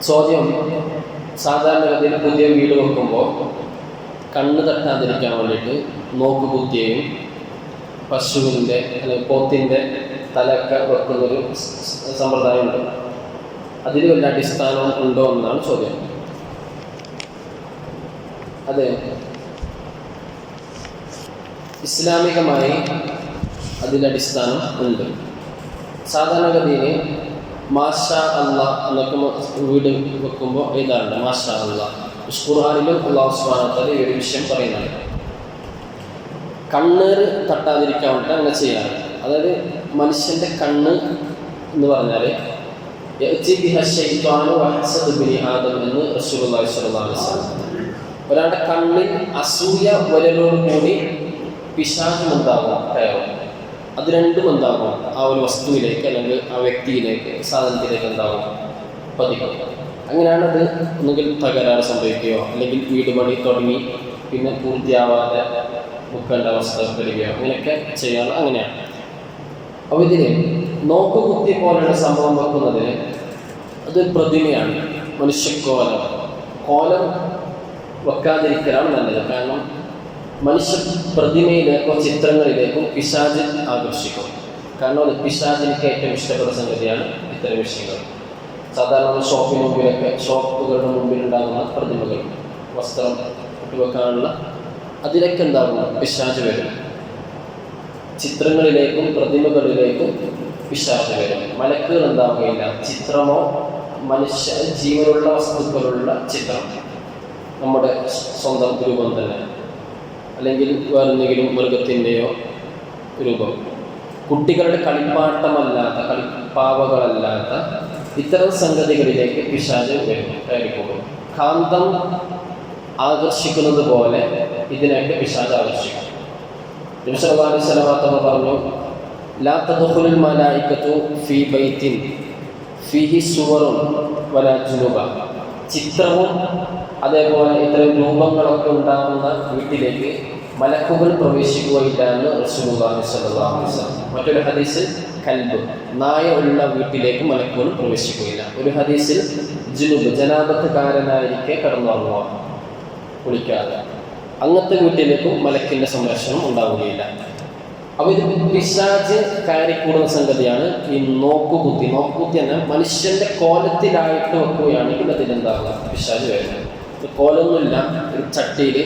ചോദ്യം, സാധാരണഗതിയിൽ പുതിയ വീട് വെക്കുമ്പോൾ കണ്ണ് തട്ടാതിരിക്കാൻ വേണ്ടിയിട്ട് നോക്ക് കുത്തിയും പശുവിൻ്റെ അല്ലെങ്കിൽ പോത്തിൻ്റെ തലയൊക്കെ വെക്കുന്നൊരു സമ്പ്രദായമുണ്ട്. അതിൽ വല്ല അടിസ്ഥാനവും ഉണ്ടോ എന്നാണ് ചോദ്യം. അതെ, ഇസ്ലാമികമായി അതിലടിസ്ഥാനം ഉണ്ട്. സാധാരണഗതിയിൽ മാഷാ അള്ളാ എന്നൊക്കെ വീട് വെക്കുമ്പോൾ എഴുതാറുണ്ട് മാഷാ അള്ളാ. ഖുർആനിലും അല്ലാഹു സുബ്ഹാനഹു വ തആല ഈ ഒരു വിഷയം പറയുന്നുണ്ട്. കണ്ണേറ് തട്ടാതിരിക്കാൻ വേണ്ടിയിട്ട് അങ്ങനെ ചെയ്യാറ്. അതായത് മനുഷ്യൻ്റെ കണ്ണ് എന്ന് പറഞ്ഞാൽ എന്ന് റസൂലുള്ളാഹി സ്വല്ലല്ലാഹു അലൈഹി വസല്ലം. ഒരാളുടെ കണ്ണിൽ അസൂയ വരലോടുകൂടി പിശാചും ഉണ്ടാകും, കയറും. അത് രണ്ടും എന്താകും, ആ ഒരു വസ്തുവിലേക്ക് അല്ലെങ്കിൽ ആ വ്യക്തിയിലേക്ക് സാധനത്തിലേക്ക് എന്താകും, പതിക്കും. അങ്ങനെയാണത് ഒന്നുകിൽ തകരാറ് സംഭവിക്കുകയോ അല്ലെങ്കിൽ വീട് പണി തുടങ്ങി പിന്നെ പൂർത്തിയാവാതെ മുക്കേണ്ട അവസ്ഥ വരികയോ അങ്ങനെയൊക്കെ ചെയ്യാറ്. അങ്ങനെയാണ്. അപ്പോൾ ഇതിന് നോക്കുകുത്തി പോലെയുള്ള സംഭവം വെക്കുന്നതിന് അത് പ്രതിമയാണ്, മനുഷ്യക്കോലം. കോലം വെക്കാതിരിക്കലാണ് നല്ലത്. കാരണം മനുഷ്യ പ്രതിമയിലേക്കോ ചിത്രങ്ങളിലേക്കും പിശാച് ആകർഷിക്കും. കാരണം അത് പിശാചിനിക്ക് ഏറ്റവും ഇഷ്ടപ്പെട്ട സംഗതിയാണ് ഇത്തരം വിഷയങ്ങൾ. സാധാരണ ഷോപ്പിന് മുമ്പിലൊക്കെ, ഷോപ്പുകളുടെ മുമ്പിലുണ്ടാകുന്ന പ്രതിമകൾ, വസ്ത്രം ഇട്ടുവെക്കാനുള്ള, അതിലൊക്കെ എന്താകും, പിശാച് വരും. ചിത്രങ്ങളിലേക്കും പ്രതിമകളിലേക്കും പിശാച് വരും. മലക്കുകൾ എന്താവുകയില്ല. ചിത്രമോ മനുഷ്യ ജീവനുള്ള വസ്തുക്കളുള്ള ചിത്രം, നമ്മുടെ സ്വന്തം രൂപം തന്നെ, അല്ലെങ്കിൽ വേറെന്തെങ്കിലും മൃഗത്തിൻ്റെയോ രൂപം, കുട്ടികളുടെ കളിപ്പാട്ടമല്ലാത്ത, കളിപ്പാവകളല്ലാത്ത ഇത്തരം സംഗതികളിലേക്ക് പിശാച് കയറിപ്പോകും. കാന്തം ആകർഷിക്കുന്നത് പോലെ ഇതിനൊക്കെ പിശാച് ആകർഷിക്കും. നബി സല്ലല്ലാഹു അലൈഹി വസല്ലം പറഞ്ഞു, ലാ തദ്ഖുലുൽ മലായികതു ഫീ ബൈത്തിൻ ഫീഹി സുവറുൻ വലാ ജുനുബ. ചിത്രവും അതേപോലെ ഇത്തരം രൂപങ്ങളൊക്കെ ഉണ്ടാകുന്ന വീട്ടിലേക്ക് മലക്കുകൾ പ്രവേശിക്കുകയില്ല എന്ന് റസൂലുള്ളാഹി സ്വല്ലല്ലാഹു അലൈഹി വസല്ലം. മറ്റൊരു ഹദീസിൽ കൽബ്, നായ ഉള്ള വീട്ടിലേക്ക് മലക്കുകൾ പ്രവേശിക്കുകയില്ല. ഒരു ഹദീസിൽ ജുനുബ്, ജനാബത്തുകാരനായിരിക്കെ കടന്നുറങ്ങുക, കുളിക്കാതെ, അങ്ങനത്തെ വീട്ടിലേക്കും മലക്കിൻ്റെ സംരക്ഷണം ഉണ്ടാവുകയില്ല. അപ്പോൾ ഇത് പിശാച് കയറിക്കൂടുന്ന സംഗതിയാണ് ഈ നോക്കുകുത്തി. നോക്കുകുത്തി എന്നാൽ മനുഷ്യൻ്റെ കോലത്തിലായിട്ട് വെക്കുകയാണെങ്കിൽ അതിലെന്താകുക, പിശാച് വരുന്നത്. കോലൊന്നുമില്ല, ഒരു ചട്ടിയിൽ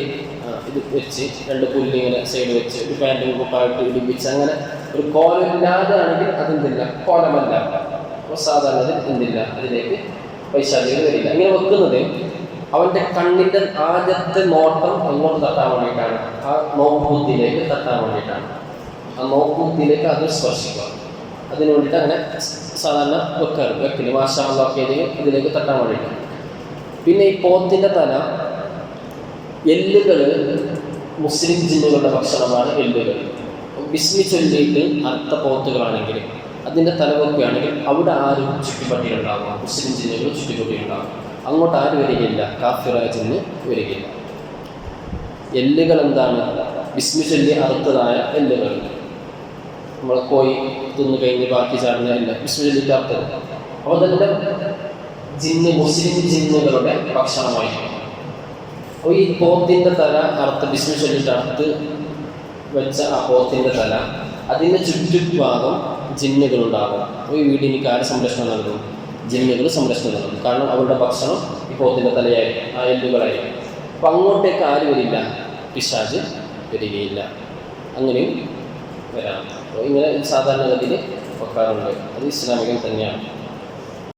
ഇത് വെച്ച് രണ്ട് പുല്ലിങ്ങനെ സൈഡ് വെച്ച് ഒരു പാൻറ്റും കുപ്പായിട്ട് ഇടിപ്പിച്ച് അങ്ങനെ ഒരു കോലമില്ലാതെ ആണെങ്കിൽ അതെന്തില്ല, കോലമല്ല. അപ്പോൾ സാധാരണ എന്തില്ല, അതിലേക്ക് പൈശാചികൾ വരില്ല. ഇങ്ങനെ വെക്കുന്നത് അവൻ്റെ കണ്ണിൻ്റെ ആദ്യത്തെ നോട്ടം എങ്ങോട്ട് തട്ടാൻ വേണ്ടിയിട്ടാണ്, ആ നോക്കുകുത്തിയിലേക്ക് തട്ടാൻ വേണ്ടിയിട്ടാണ്. ആ നോക്കുകുത്തിയിലേക്ക് അത് സ്പർശിക്കുക. അതിന് വേണ്ടിയിട്ട് അങ്ങനെ സാധാരണ വെക്കില്ല. മാഷാ അല്ലാഹ് ഇതിലേക്ക് തട്ടാൻ വേണ്ടിയിട്ടാണ്. പിന്നെ ഈ പോത്തിൻ്റെ തല, എല്ലുകൾ മുസ്ലിം ജിന്നുകളുടെ ഭക്ഷണമാണ്. എല്ലുകൾ ബിസ്മി ചൊല്ലിയിട്ട് അർത്ഥ പോത്തുകളാണെങ്കിൽ അതിൻ്റെ തല വെക്കുകയാണെങ്കിൽ അവിടെ ആരും ചുറ്റിപ്പട്ടിയുണ്ടാകും, മുസ്ലിം ജിന്നുകൾ ചുറ്റിപ്പട്ടിയുണ്ടാകും. അങ്ങോട്ട് ആരും വരികയില്ല, കാഫിറായ ജിന്ന് വരികയില്ല. എല്ലുകൾ എന്താണ്, ബിസ്മി ചൊല്ലി അറുത്തതായ എല്ലുകൾ, നമ്മൾ കോഴി തിന്ന് കഴിഞ്ഞ് ബാക്കി ചാടുന്ന എല്ലാം ബിസ്മി ചൊല്ലിയിട്ട് അറുത്തത്. അപ്പോൾ അതിൻ്റെ ജിന്ന് മുസ്ലിം ജിന്നുകളുടെ ഭക്ഷണമായിരിക്കും. അപ്പോൾ ഈ പോത്തിൻ്റെ തല അറുത്ത് ബിസ്മി ചൊല്ലിയിട്ട് അറുത്ത് വെച്ച ആ പോത്തിൻ്റെ തല, അതിൻ്റെ ചുറ്റുഭാഗം ജിന്നുകളുണ്ടാകും. അപ്പോൾ ഈ വീടിന് ആര് സംരക്ഷണം നൽകും, ജിന്നുകൾ സംരക്ഷണം നൽകും. കാരണം അവരുടെ ഭക്ഷണം ഈ പോത്തിൻ്റെ തലയായിരിക്കും, ആ എല്ലുകളായിരിക്കും. അപ്പോൾ അങ്ങോട്ടേക്ക് ആര് വരില്ല, പിശാച് വരികയില്ല. അങ്ങനെയും വരാം. അപ്പോൾ ഇങ്ങനെ സാധാരണഗതിയിൽ വെക്കാറുണ്ട്. അത് ഇസ്ലാമികം തന്നെയാണ്.